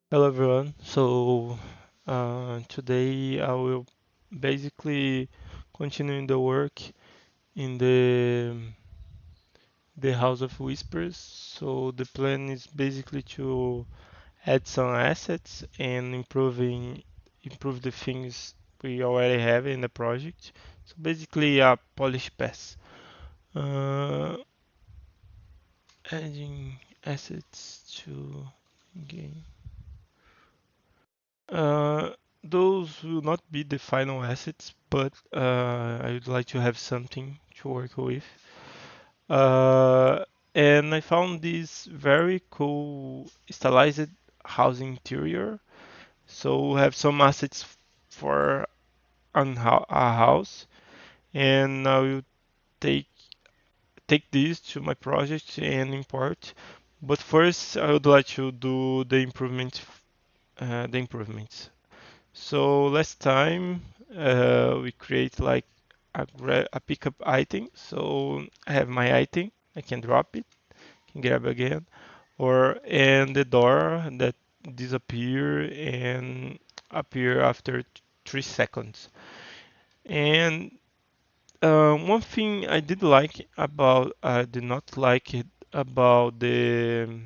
Hello everyone. Today I will basically continue the work in the House of Whispers. So the plan is basically to add some assets and improve the things we already have in the project. So basically a polish pass. Uh, Adding assets to game. Uh, those will not be the final assets, but I would like to have something to work with. Uh, and I found this very cool stylized house interior. So we have some assets for a house, and I will take take this to my project and import. But first, I would like to do the improvements. So last time we create like a pickup item. So I have my item, I can drop it, can grab again, or and the door that disappear and appear after 3 seconds. And one thing I did not like it about the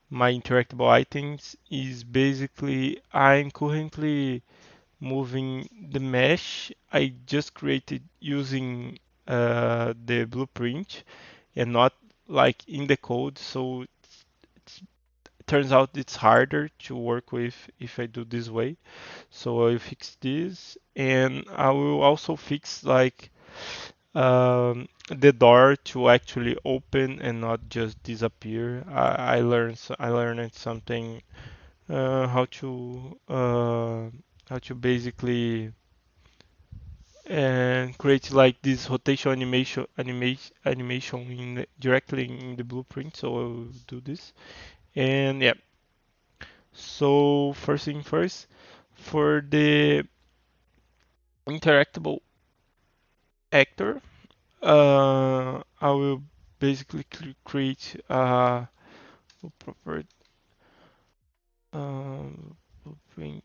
my interactable items is basically I'm currently moving the mesh I just created using the blueprint and not like in the code. So it turns out it's harder to work with if I do this way. So I fix this and I will also fix like the door to actually open and not just disappear. I learned something how to basically and create like this rotation animation directly in the blueprint. So I'll do this. And yeah, so first thing first, for the interactable actor, I will basically create a proper blueprint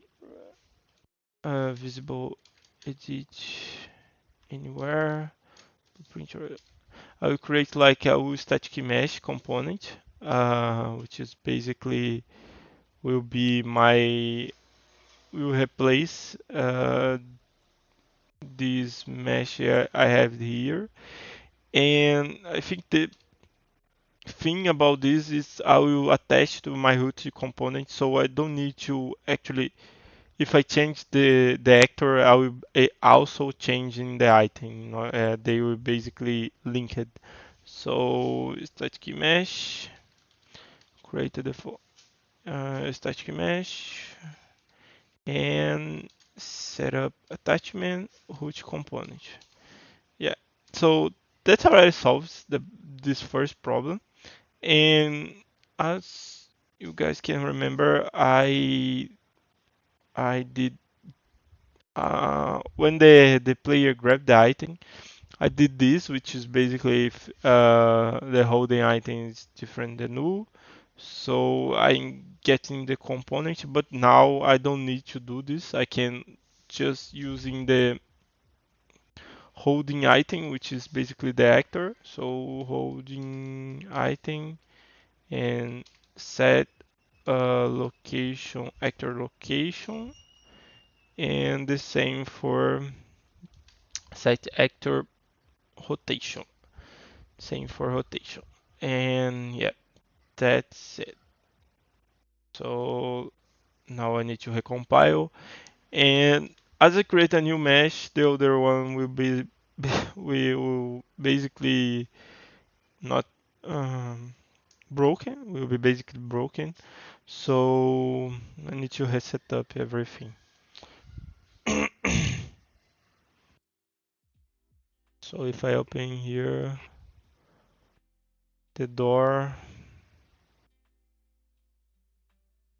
visible edit anywhere blueprint. I will create like a static mesh component, which is basically will be my will replace this mesh I have here. And I think the thing about this is I will attach to my root component, so I don't need to actually. If I change the actor, I will also changing the item. They will basically linked. So static mesh created the static mesh and set up attachment root component. Yeah, so that already solves this first problem. And as you guys can remember, I did when the player grabbed the item, I did this, which is basically if the holding item is different than null. So I'm getting the component, but now I don't need to do this. I can just using the holding item, which is basically the actor. So holding item and set location, actor location, and the same for set actor rotation. Same for rotation. And yeah, that's it. So now I need to recompile. And as I create a new mesh, the other one will be we will basically not um, broken. Will be basically broken. So I need to reset up everything. So if I open here the door,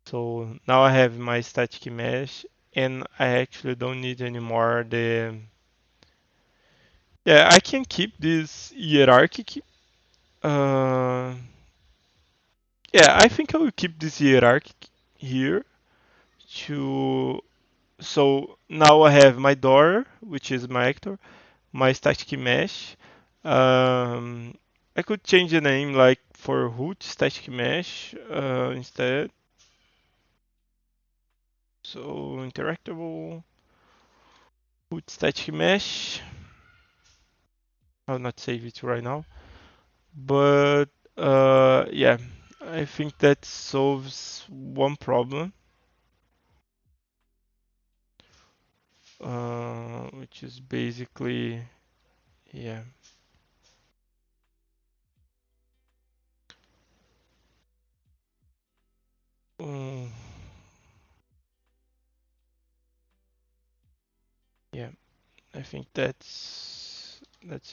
so now I have my static mesh and I actually don't need anymore the. Yeah, I can keep this hierarchic. Uh, yeah, I think I will keep this hierarchic here to, so now I have my door, which is my actor, my static mesh. Um, I could change the name like for root static mesh instead. So interactable root static mesh. I'll not save it right now, but yeah, I think that solves one problem, which is basically, yeah. Mm, yeah, I think that's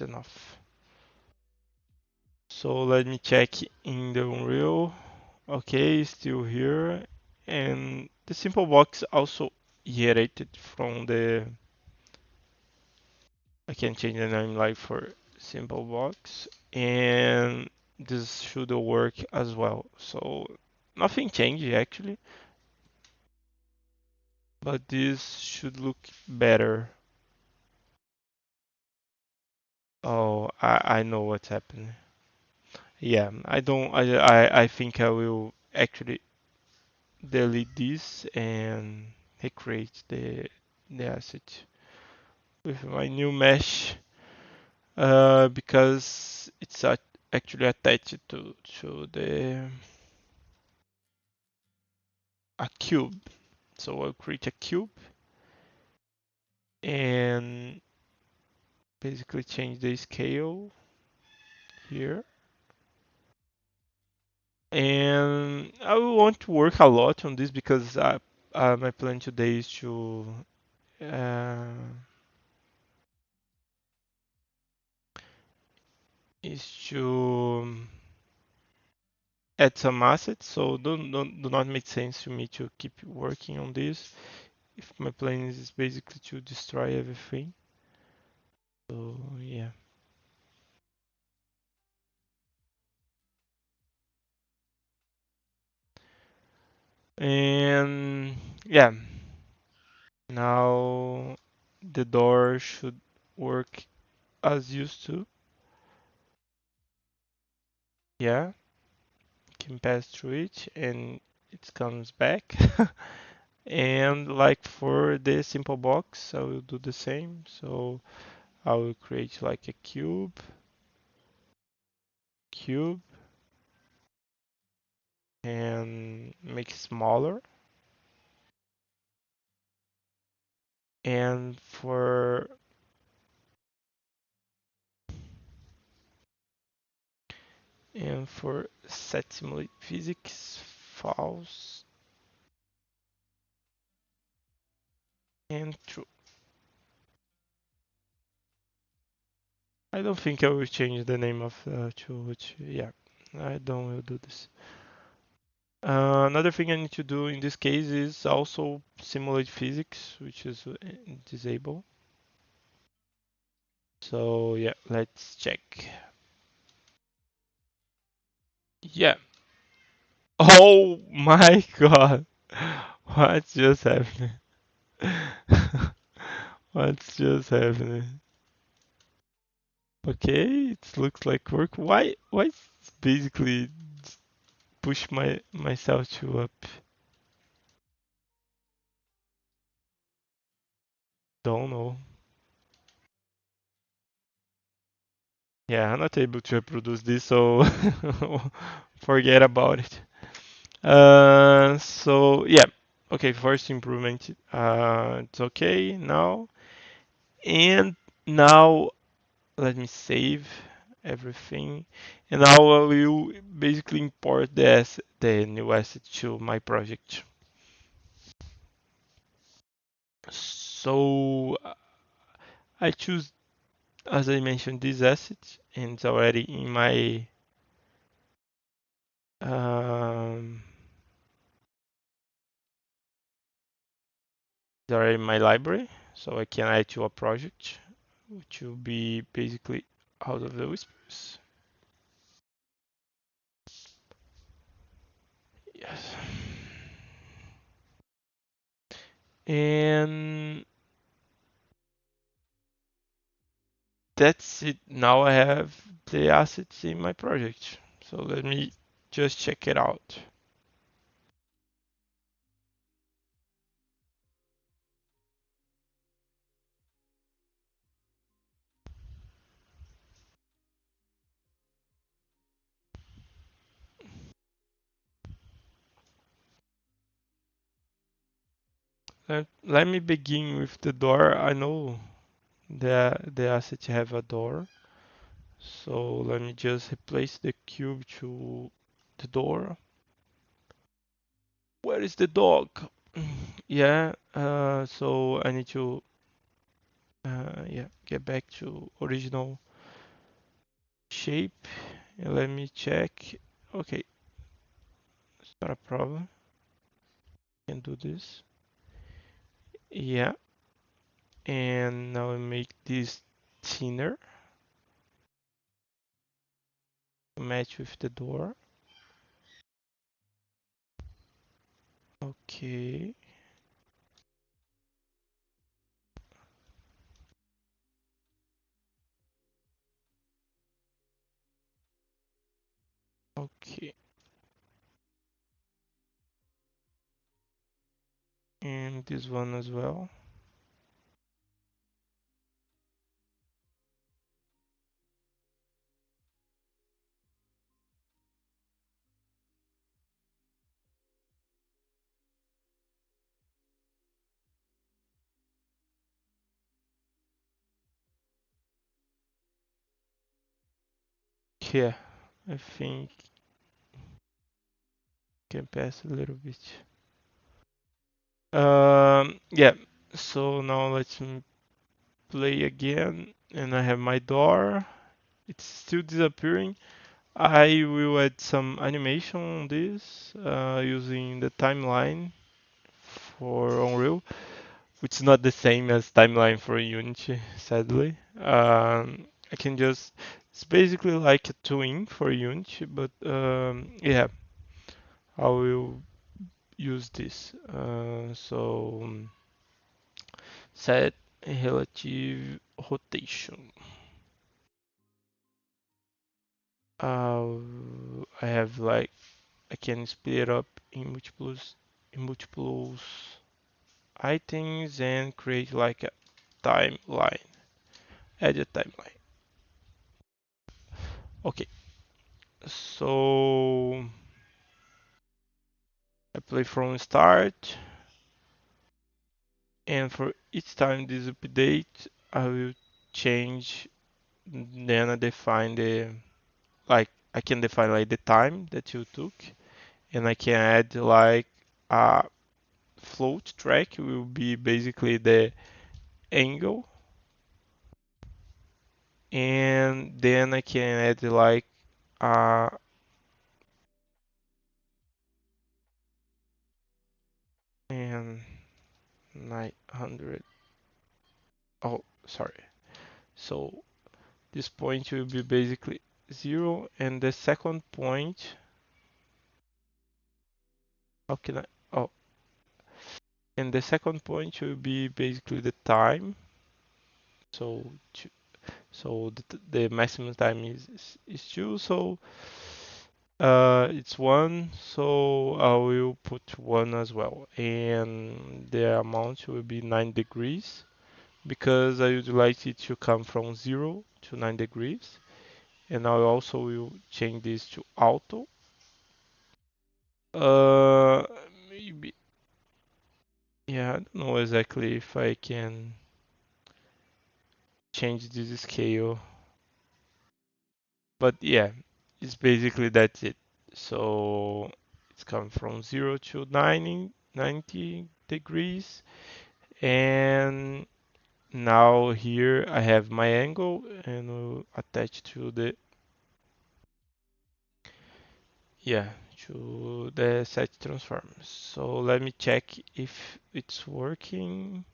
enough. So let me check in the Unreal. Okay, still here. And the simple box also iterated from the, I can change the name like for simple box. And this should work as well. So nothing changed actually, but this should look better. Oh, I know what's happening. Yeah, I don't, I think I will actually delete this and recreate the asset with my new mesh because it's actually attached to the a cube. So I'll create a cube and basically change the scale here. And I will want to work a lot on this because my plan today uh, is to add some assets. So do not make sense to me to keep working on this if my plan is basically to destroy everything. So yeah. And yeah, now the door should work as used to. Yeah, can pass through it and it comes back. And like for the simple box, I will do the same. So I will create like a cube, and make it smaller. And for set simulate physics false and true. I don't think I will change the name of to which, yeah, I don't will do this. Another thing I need to do in this case is also simulate physics, which is disabled. So yeah, let's check. Yeah. Oh my god. What's just happening? What's just happening? Okay, it looks like work. Why basically push myself to up? Don't know. Yeah, I'm not able to reproduce this, so forget about it. So yeah, okay. First improvement, it's okay now, and now let me save everything, and now I will basically import the new asset to my project. So I choose, as I mentioned, this asset, and it's already in my um, it's already in my library, so I can add to a project, which will be basically out of the whispers. Yes. And that's it. Now I have the assets in my project. So let me just check it out. Let me begin with the door. I know the asset have a door. So let me just replace the cube to the door. Where is the dog? Yeah, so I need to yeah, get back to original shape. And let me check. Okay, it's not a problem. Can do this. Yeah, and now I make this thinner to match with the door. Okay, okay, and this one as well. Yeah, I think can pass a little bit. Yeah. So now let's play again, and I have my door. It's still disappearing. I will add some animation on this using the timeline for Unreal, which is not the same as timeline for Unity, sadly. I can just, it's basically like a twin for Unity, but yeah, I will use this. So set relative rotation. Uh, I have like I can split it up in multiples items and create like a timeline. Add a timeline. Okay, so I play from start, and for each time this update, I will change. Then I define the like I can define like the time that you took, and I can add like a float track will be basically the angle, and then I can add like uh 900. Oh, sorry. So this point will be basically 0, and the second point, how can I? Oh, and the second point will be basically the time. So so the maximum time is 2. So it's 1. So I will put 1 as well, and the amount will be 9 degrees because I would like it to come from 0 to 9 degrees. And I also will change this to auto. Uh, Maybe, yeah, I don't know exactly if I can change this scale, but yeah, it's basically that's it. So it's come from 0 to 90 degrees, and now here I have my angle and we'll attach to the, yeah, to the set transform. So let me check if it's working.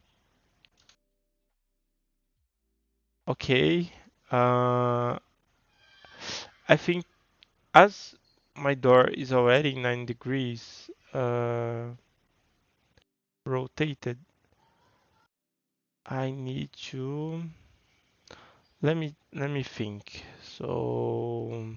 Okay. Uh, I think as my door is already 9 degrees rotated, I need to let me think. So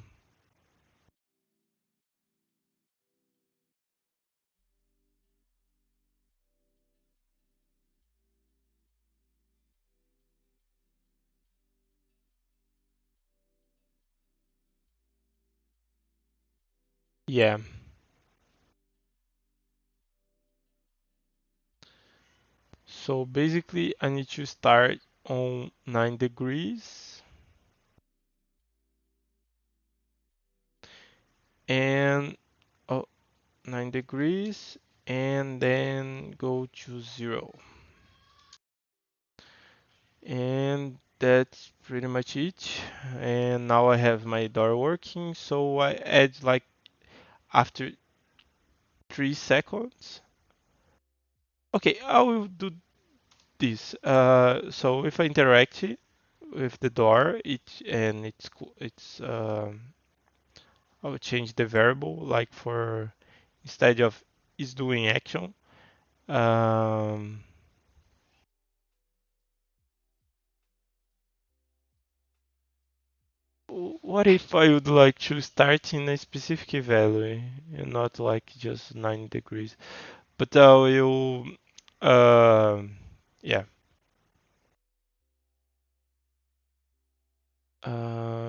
yeah. So basically I need to start on 9 degrees and oh, 9 degrees and then go to 0. And that's pretty much it. And now I have my door working, so I add like after 3 seconds. Okay, I will do this. So if I interact with the door, I will change the variable like for instead of is doing action. Um, what if I would like to start in a specific value and not like just 9 degrees? But I will, yeah,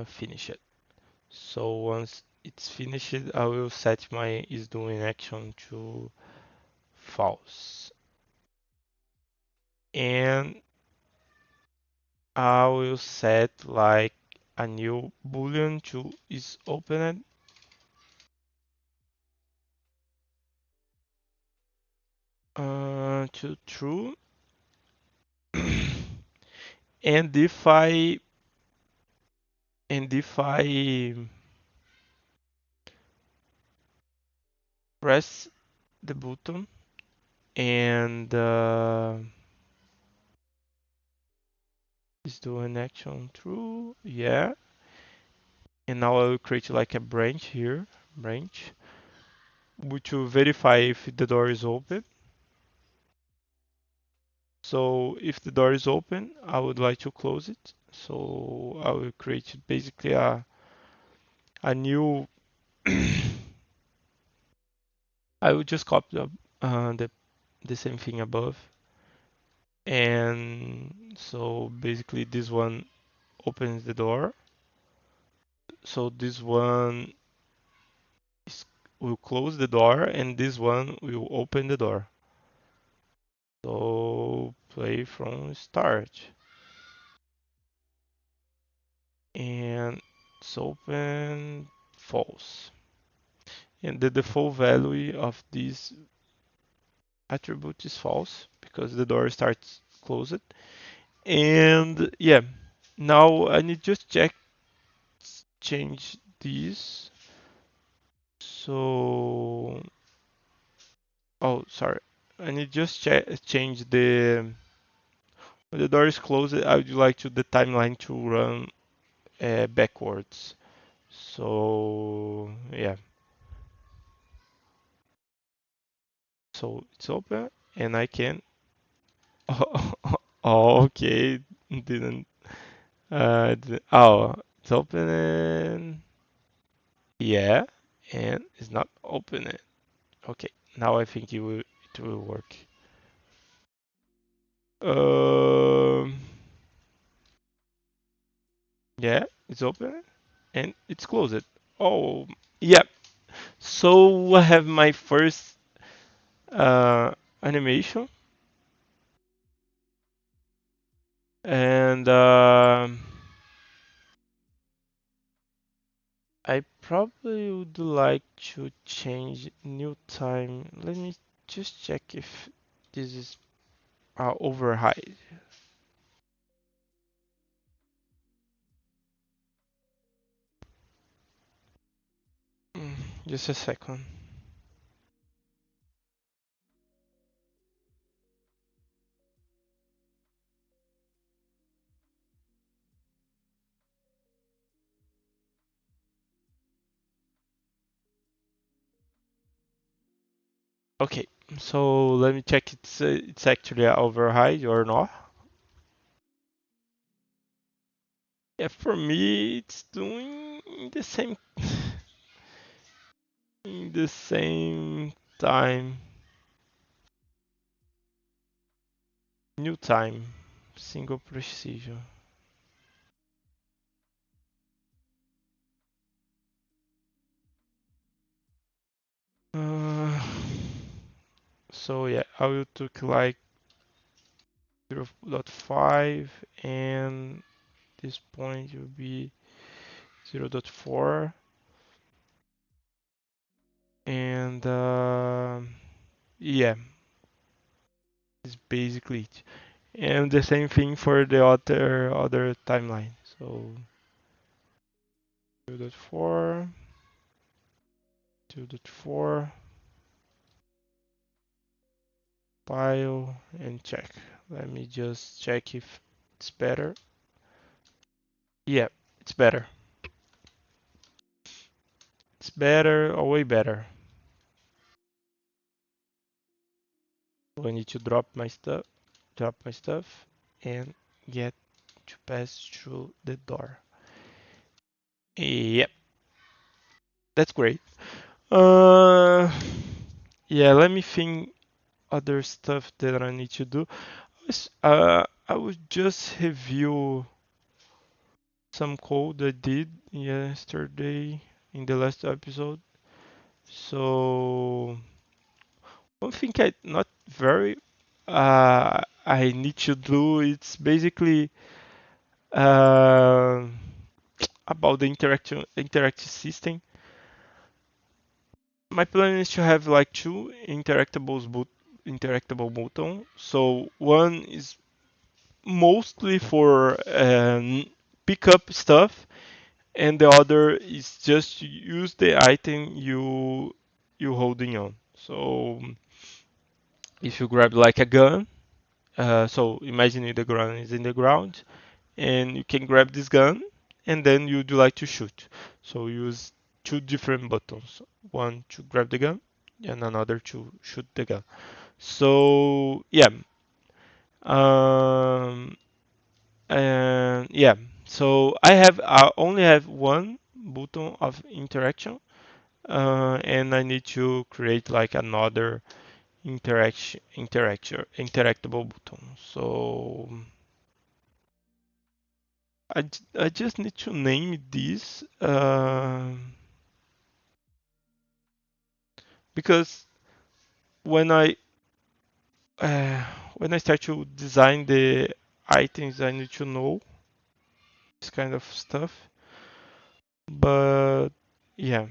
finish it. So once it's finished, I will set my is doing action to false. And I will set like a new boolean to is opened to true. And if I press the button and is doing action true, yeah. And now I will create like a branch here, branch, which will verify if the door is open. So if the door is open, I would like to close it. So I will create basically a new. I will just copy the same thing above, and so basically this one opens the door. So this one is, will close the door, and this one will open the door. So play from start. And it's open false. And the default value of this attribute is false because the door starts closed. And yeah, now I need just change this. So, oh, sorry. I need just change when the door is closed, I would like to the timeline to run backwards. So yeah, so it's open and I can. Oh, okay, didn't. Oh, it's opening. Yeah, and it's not opening. Okay, now I think it will work. Um, yeah, it's open and it's closed. Oh, yeah. So I have my first uh, animation, and I probably would like to change new time. Let me just check if this is override. Mm, just a second. Okay, so let me check it's actually a override or not. Yeah, for me, it's doing in the same time, new time, single precision. Uh, so yeah, I will took like 0.5 and this point will be 0.4 and yeah, it's basically it. And the same thing for the other timeline. So 2.4, 2.4, file, and check. Let me just check if it's better. Yeah, it's better. It's better, or way better. So I need to drop my stuff, and get to pass through the door. Yep, that's great. Uh, yeah, let me think other stuff that I need to do. I would just review some code I did yesterday in the last episode. So one thing I not very I need to do it's basically uh, about the interactive system. My plan is to have like two interactable button. So one is mostly for pick up stuff, and the other is just to use the item you holding on. So if you grab like a gun, so imagine the gun is in the ground, and you can grab this gun, and then you do like to shoot. So use two different buttons, one to grab the gun, and another to shoot the gun. So yeah, um, and yeah, so I only have one button of interaction, and I need to create like another interactable button. So I just need to name this because when I uh, when I start to design the items, I need to know this kind of stuff. But yeah,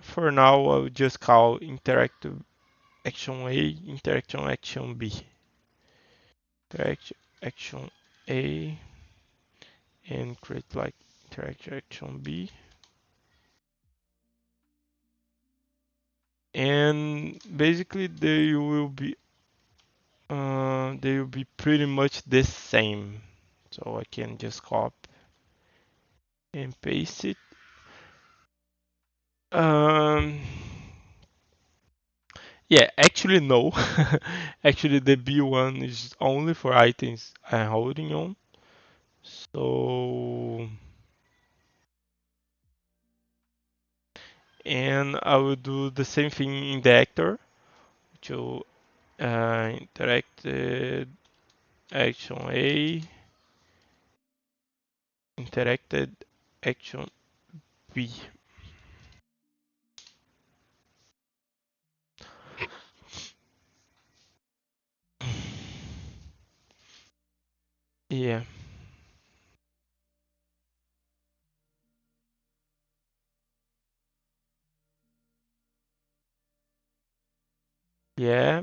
for now I'll just call interactive action A, interaction action B, interaction action A, and create like interaction action B, and basically they will be pretty much the same. So I can just copy and paste it. Um, yeah, actually no. Actually, the B1 is only for items I'm holding on. So, and I will do the same thing in the actor to interacted action A, interacted action B. Yeah, yeah.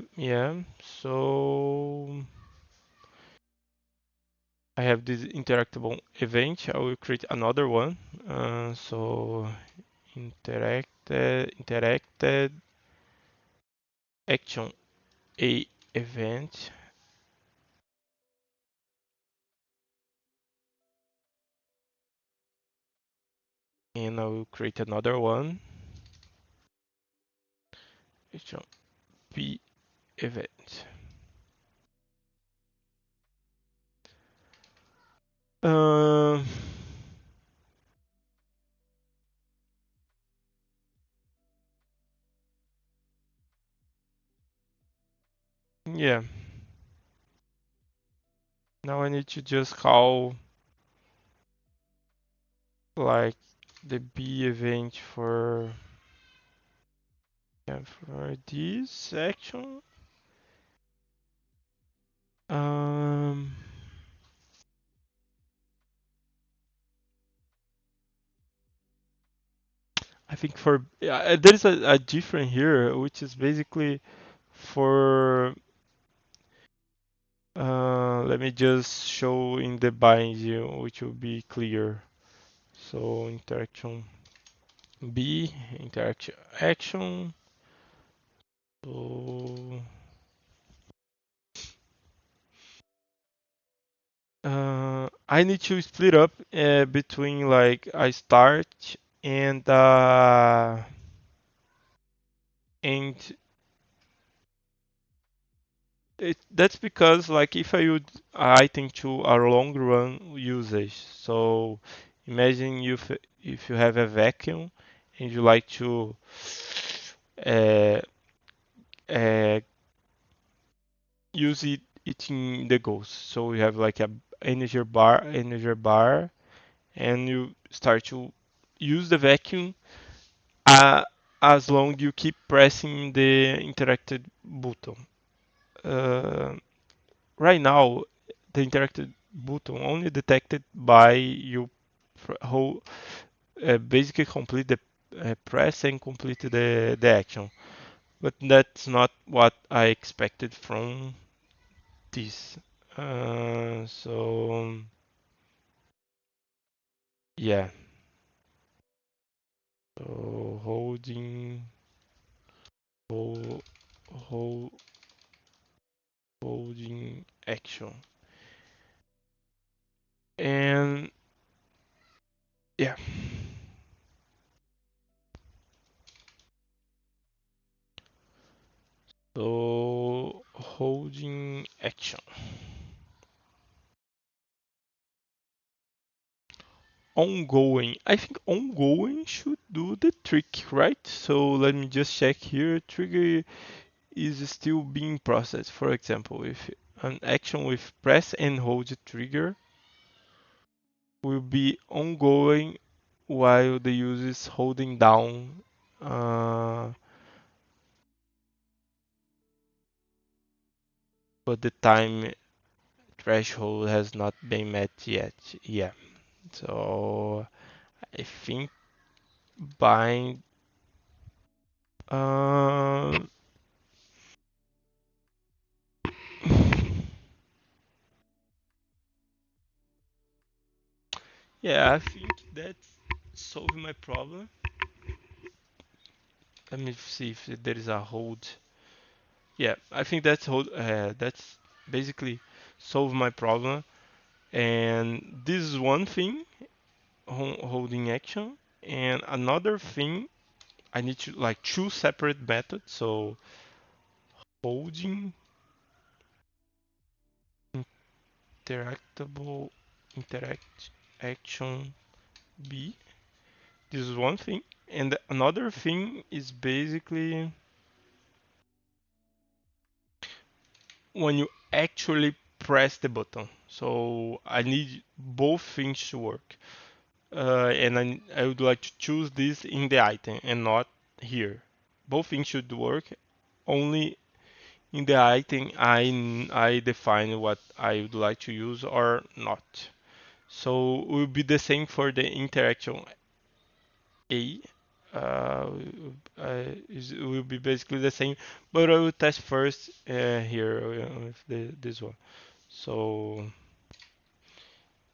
So I have this interactable event. I will create another one. So interacted action A event, and I will create another one. Action B event. Um, Yeah. Now I need to just call like the B event for, yeah, for this action. Um, I think for there is a different here, which is basically for. Let me just show in the bind here, which will be clear. So interaction B, interaction action. So I need to split up between like I start and and that's because like if I use item to a long run usage. So imagine if you have a vacuum and you like to uh, uh, use it in the ghost. So you have like a energy bar, and you start to use the vacuum uh, as long you keep pressing the interacted button. Uh, right now, the interacted button only detected by you whole basically complete the press and complete the action. But that's not what I expected from this. So yeah, so hold, hold, holding action, and yeah, so holding action. Ongoing. I think ongoing should do the trick, right? So let me just check here. Trigger is still being processed. For example, if an action with press and hold trigger will be ongoing while the user is holding down, uh, but the time threshold has not been met yet. Yeah. So I think bind. Um, yeah, I think that's solving my problem. Let me see if there is a hold. Yeah, I think that's hold. That's basically solve my problem. And this is one thing, holding action. And another thing, I need to like two separate methods. So holding interactable interact action B. This is one thing. And another thing is basically when you actually press the button. So I need both things to work. And I would like to choose this in the item and not here. Both things should work. Only in the item I define what I would like to use or not. So it will be the same for the interaction A. Uh, it will be basically the same, but I will test first here with this one. So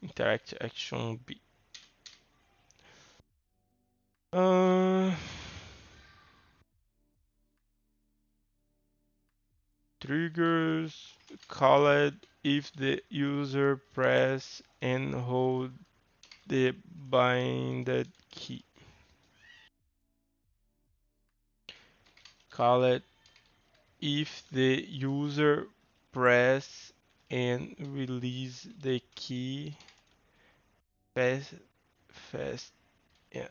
interact action B. Uh, Triggers called if the user press and hold the binded key. Called if the user press and release the key fast fast. Yeah,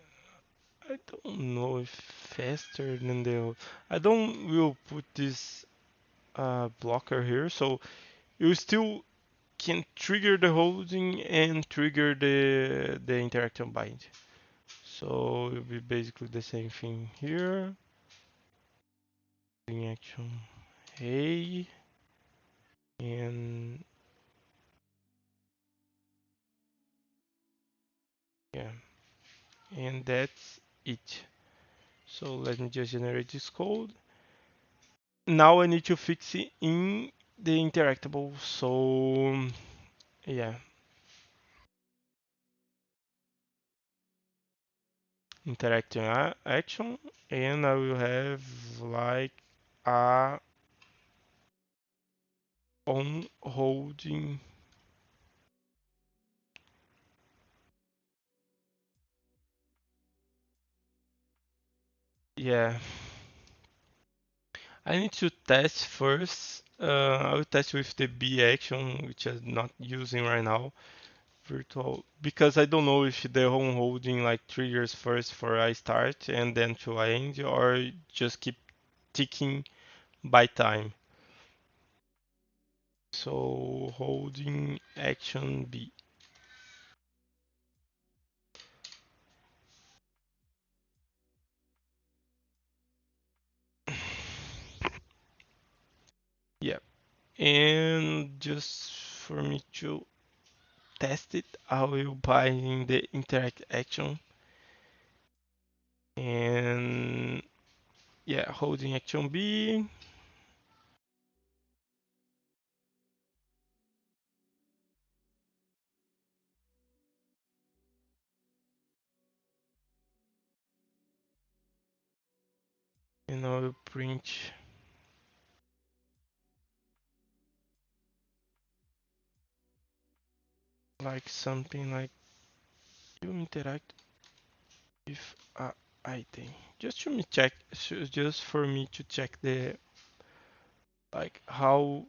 I don't know if faster than the. I don't will put this blocker here, so you still can trigger the holding and trigger the interaction bind. So it'll be basically the same thing here. Holding action A and yeah, and that's it. So let me just generate this code. Now I need to fix it in the interactable. So yeah, interacting action, and I will have like a on holding. Yeah, I need to test first. I will test with the B action, which I'm not using right now. Virtual, because I don't know if the home holding like triggers first for I start and then to I end, or just keep ticking by time. So holding action B. Yeah, and just for me to test it, I will bind the interact action and yeah, holding action B. And I will print like something like you interact with a item. Just to me check, just for me to check the like how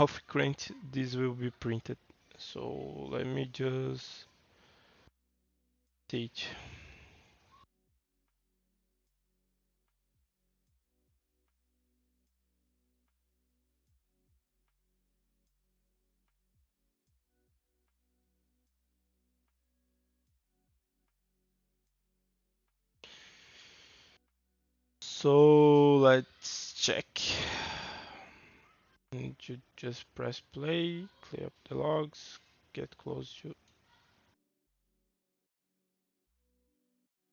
frequent this will be printed. So let me just teach. So let's check. And you just press play, clear up the logs, get close to.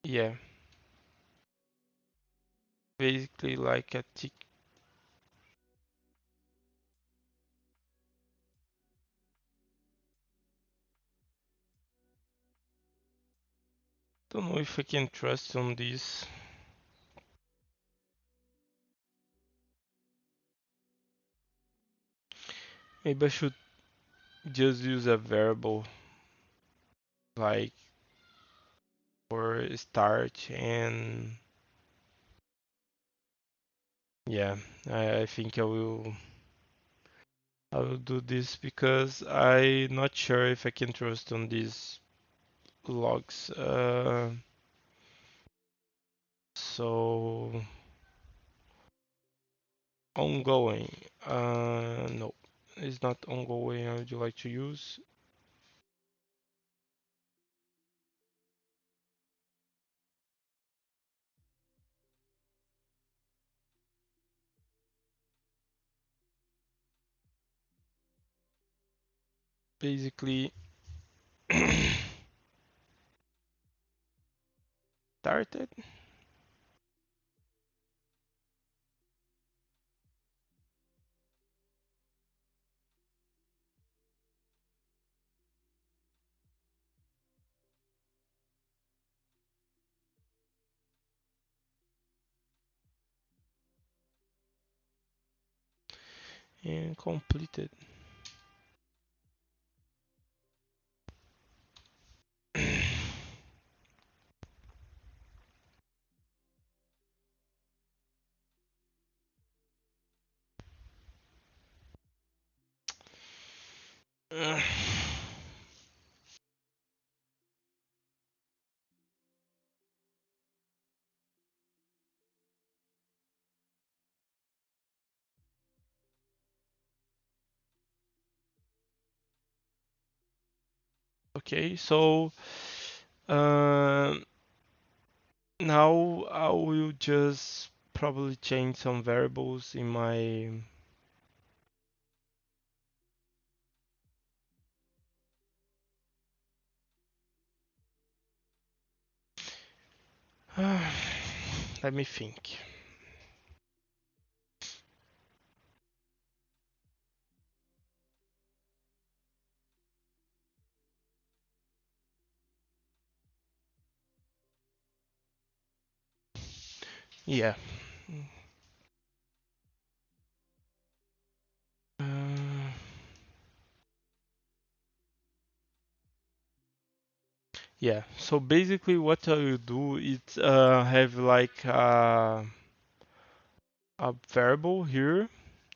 Yeah, basically like a tick. Don't know if I can trust on this. Maybe I should just use a variable like for start and yeah, I think I will do this because I'm not sure if I can trust on these logs. So ongoing. No, it's not ongoing. I would like to use basically started. And completed. Okay, so um, now I will just probably change some variables in my let me think. Yeah. Uh, yeah. So basically, what I will do is have like a variable here,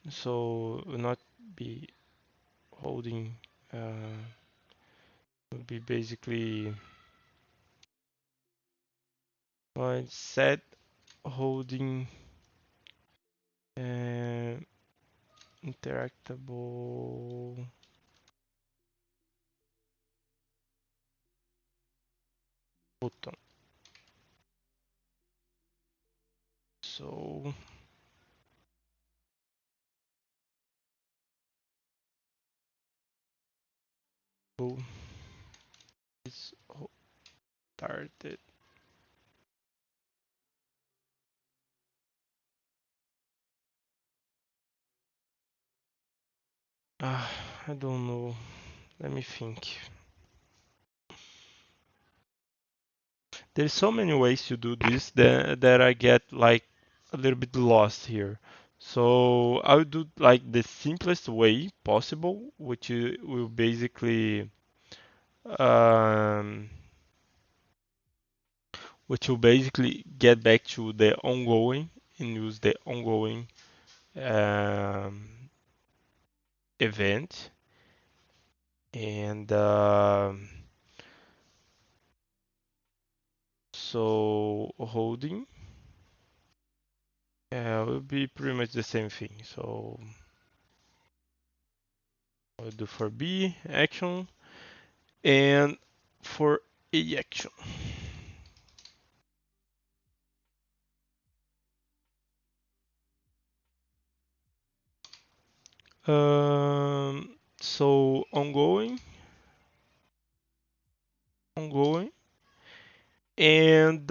so will not be holding. Will be basically set holding uh, interactable button. So is started. I don't know. Let me think. There's so many ways to do this that I get like a little bit lost here. So I'll do like the simplest way possible, which will basically um, get back to the ongoing and use the ongoing um, event and so holding will be pretty much the same thing. So I'll do for B action and for A action. So ongoing, and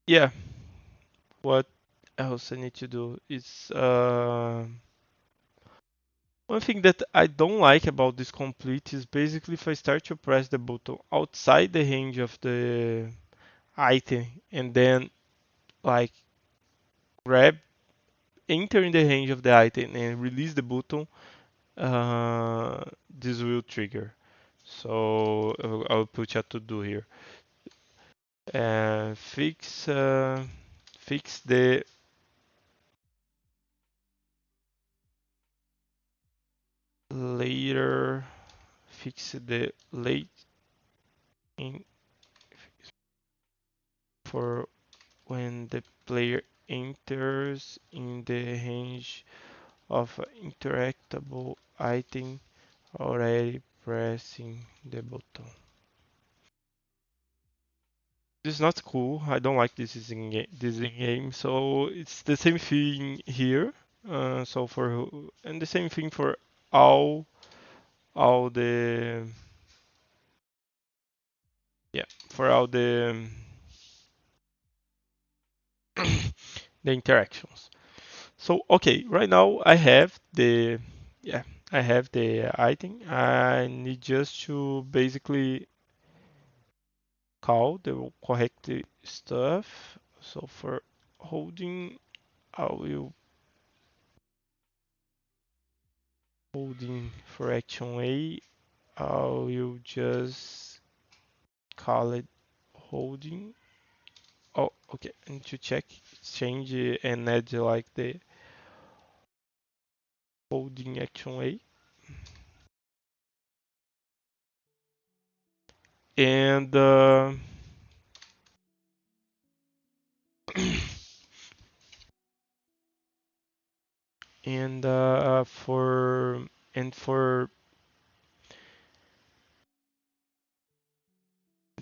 yeah, what else I need to do is one thing that I don't like about this complete is basically if I start to press the button outside the range of the item and then like grab, enter in the range of the item and release the button, this will trigger. So I'll put a to do here. Fix the later, fix the late in for when the player enters in the range of interactable item already pressing the button. This is not cool. I don't like this in game. So it's the same thing here. So for and the same thing for all all the yeah for all the interactions. So okay, right now yeah I have the item. I need just to basically call the correct stuff. So for holding, I will holding for action A. I will just call it holding. Oh, okay. I need to check, change it and add like the holding action A. And and for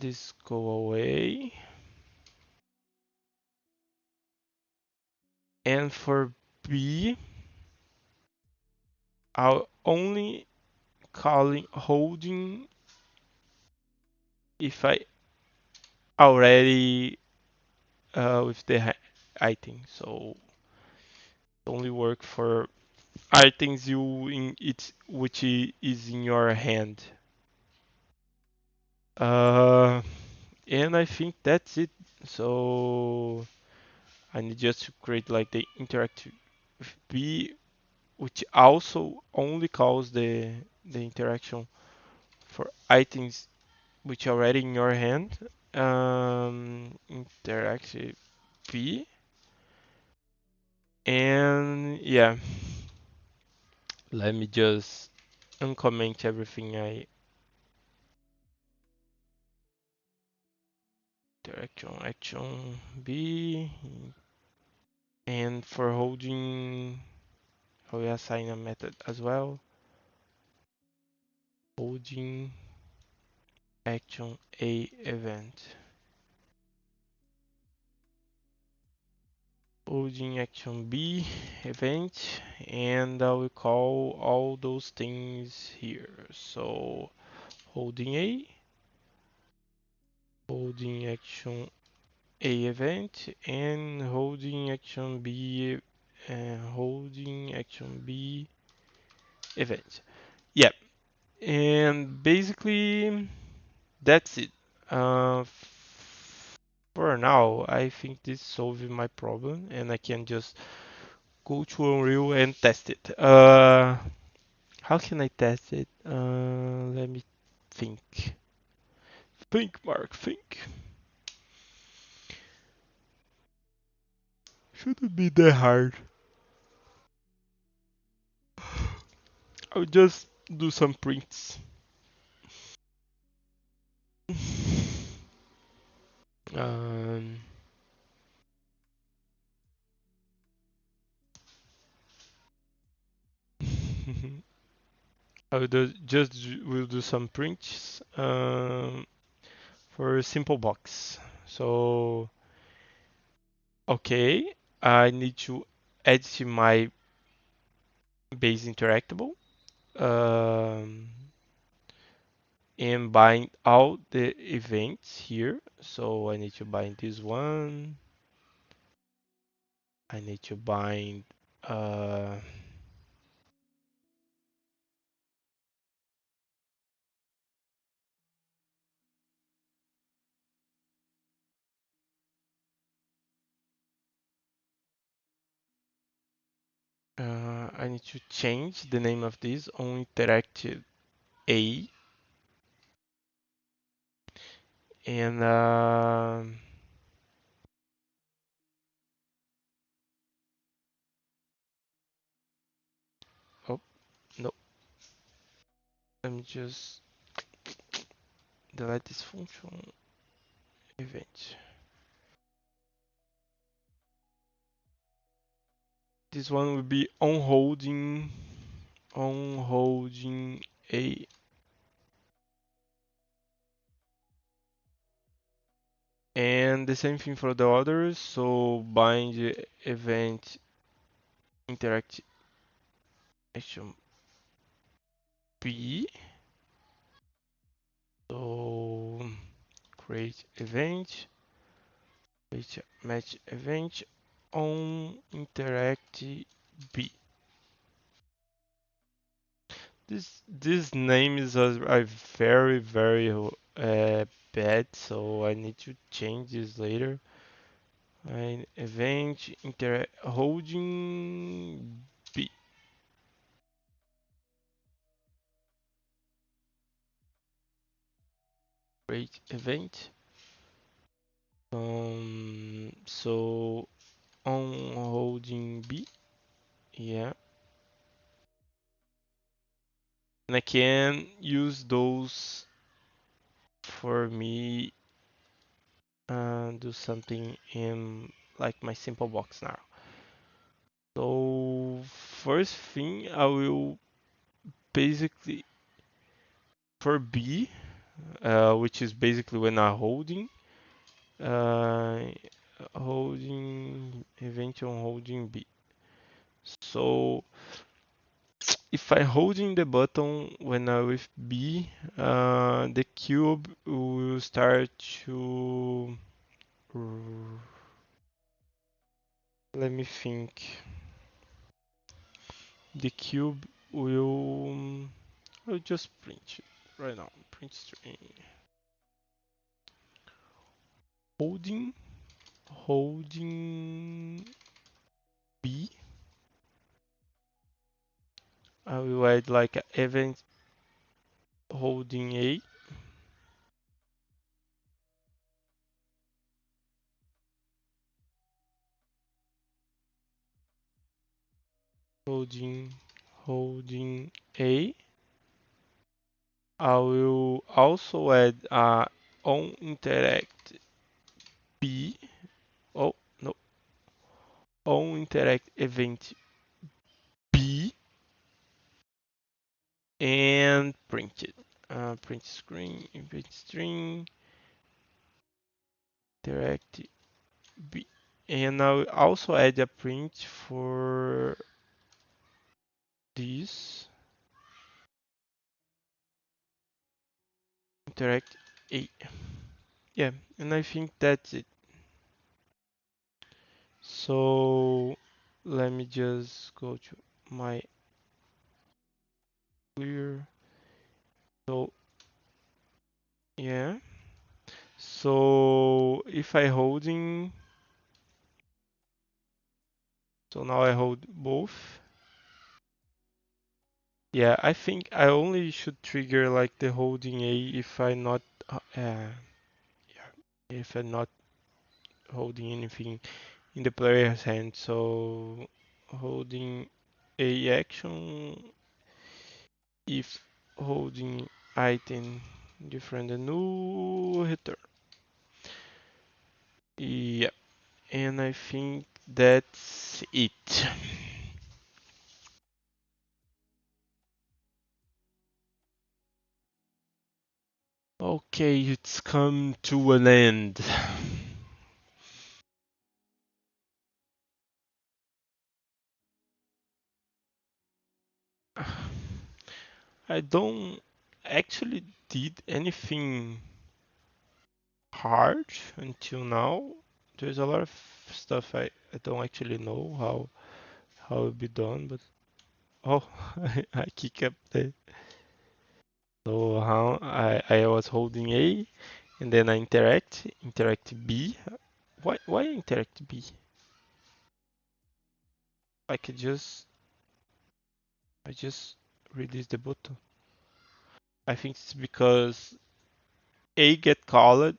this go away. And for B, I'll only calling holding if I already with the item. So only work for items you in it which is in your hand. Uh, and I think that's it. So I need just to create like the interactive B, which also only calls the interaction for items which are already in your hand. Interactive B, and yeah, let me just uncomment everything I interaction action B, and for holding, I will assign a method as well. Holding action A event. Holding action B event, and I will call all those things here. So holding A, holding action A event, and holding action B, holding action B event. Yeah, and basically that's it. For now, I think this solves my problem, and I can just go to Unreal and test it. How can I test it? Let me think. Think, Mark, think. Shouldn't be that hard. I'll just do some prints. Um, we'll do some prints for a simple box. So okay, I need to add to my base interactable um, and bind all the events here. So I need to bind this one. I need to bind uh, I need to change the name of this on interactive A, and oh no, let me just delete this function event. This one will be on holding A, and the same thing for the others. So bind event interact action B. So create event, create match event on interact B. This name is a very bad, so I need to change this later. And event interact holding B. Create event. So on holding B, yeah, and I can use those for me do something in like my simple box now. So first thing I will basically for B which is basically when I'm uh, holding event on holding B. So if I'm holding the button when I with B, the cube will start to. Let me think. The cube will just print it right now. Print string. Holding, holding B. I will add like an event holding A. Holding A. I will also add on interact B. Oh no, on interact event B and print it. Print screen, event string, interact B. And I will also add a print for this interact A. Yeah, and I think that's it. So let me just go to my clear. So yeah. So if I holding, so now I hold both. Yeah, I think I only should trigger like the holding A if I not, yeah, if I'm not holding anything in the player's hand. So holding A action if holding item different than null return. Yeah, and I think that's it. Okay, it's come to an end. I don't actually did anything hard until now. There's a lot of stuff I don't actually know how it be done, but oh, I kick up the. So how I was holding A, and then I interact B. Why interact B? I could I just release the button. I think it's because A get called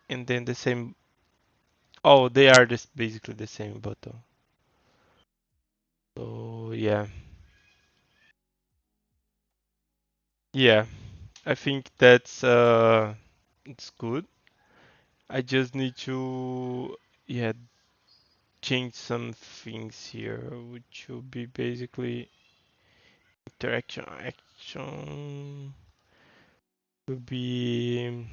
and then the same. Oh, they are just basically the same button. So yeah, yeah. I think that's it's good. I just need to yeah change some things here, which will be basically interaction action will be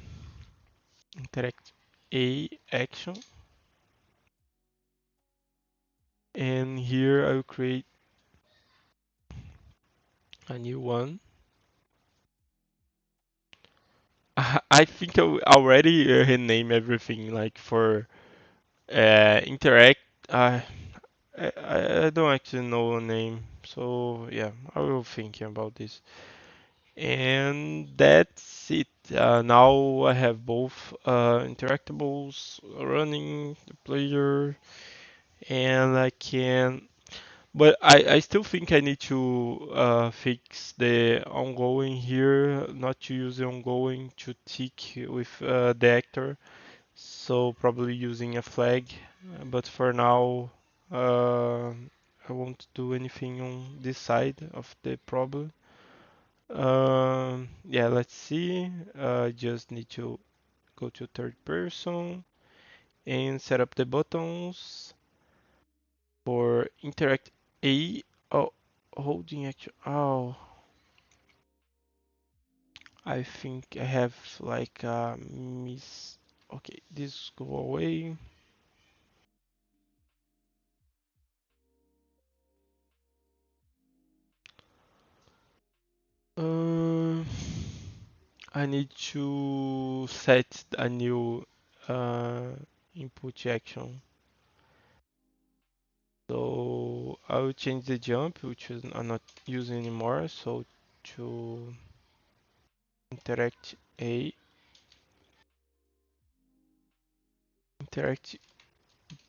interact A action, and here I will create a new one. I think I already rename everything like for interact. I don't actually know a name, so yeah, I will thinking about this. And that's it. Now I have both interactables running the player, and I can. But I still think I need to fix the ongoing here, not to use the ongoing to tick with the actor. So probably using a flag. But for now, uh, I won't do anything on this side of the problem. Yeah, let's see. Just need to go to third person and set up the buttons for interact A. Oh, holding action. Oh, I think I have like miss. Okay, this go away. Um, I need to set a new uh, input action. So I will change the jump, which is I'm not using anymore. So to interact A, interact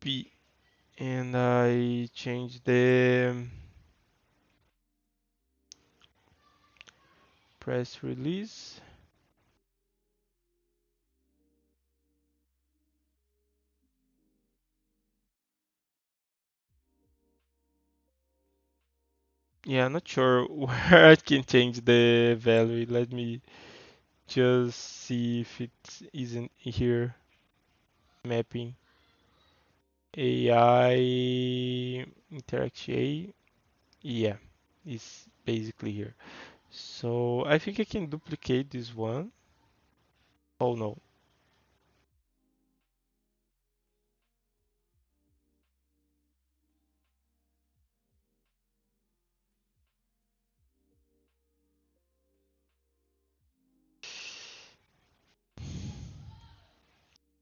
B, and I change the press release. Yeah, I'm not sure where I can change the value. Let me just see if it isn't here. Mapping AI interact A. Yeah, it's basically here. So I think I can duplicate this one. Oh no,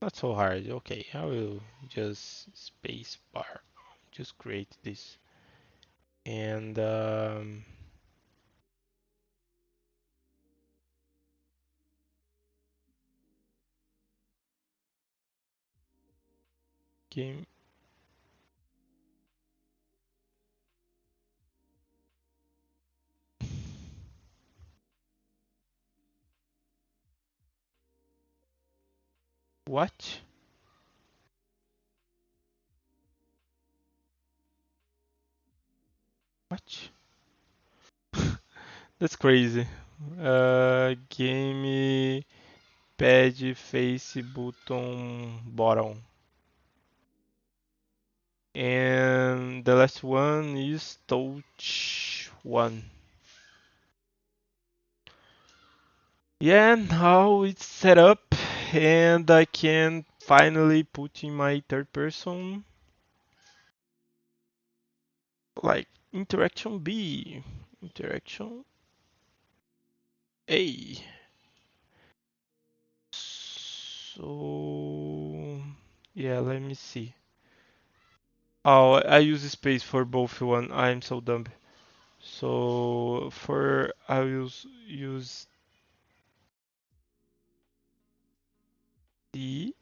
not so hard. Okay, I will just space bar. Just create this. And game. What? What? That's crazy. Game pad face button bottom. And the last one is touch one. Yeah, now it's set up and I can finally put in my third person like interaction B, interaction A. So yeah, let me see. Oh, I use space for both one. I'm so dumb. So for I will use D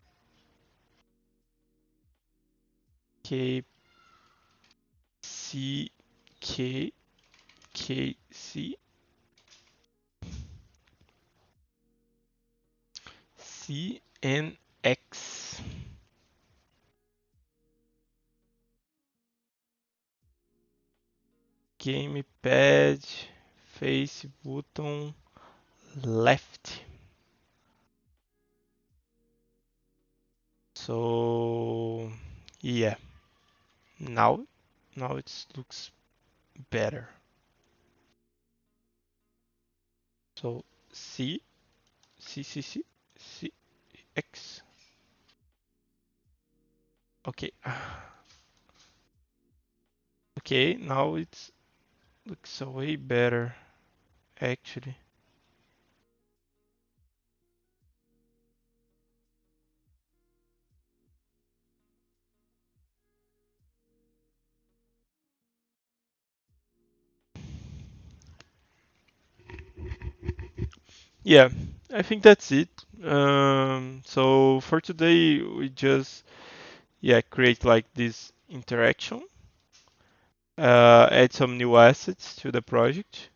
K C K K C C and X. Gamepad face button left. So yeah, now now it looks better. So C C C C C X. Okay. Okay, now it looks way better actually. Yeah, I think that's it. So for today we just yeah create like this interaction, add some new assets to the project,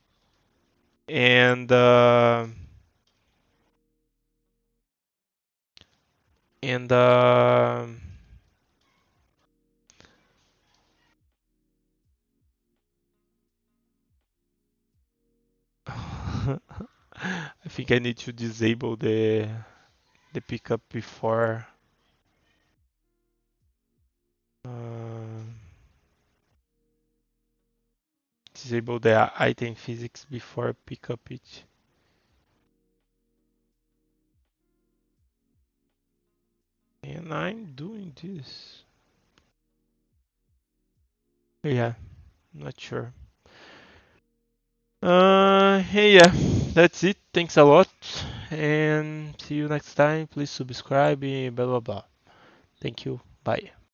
and and I think I need to disable the pickup before uh, disable the item physics before pick up it. And I'm doing this. Yeah, not sure. Hey, yeah, that's it. Thanks a lot. And see you next time. Please subscribe, blah, blah, blah. Thank you. Bye.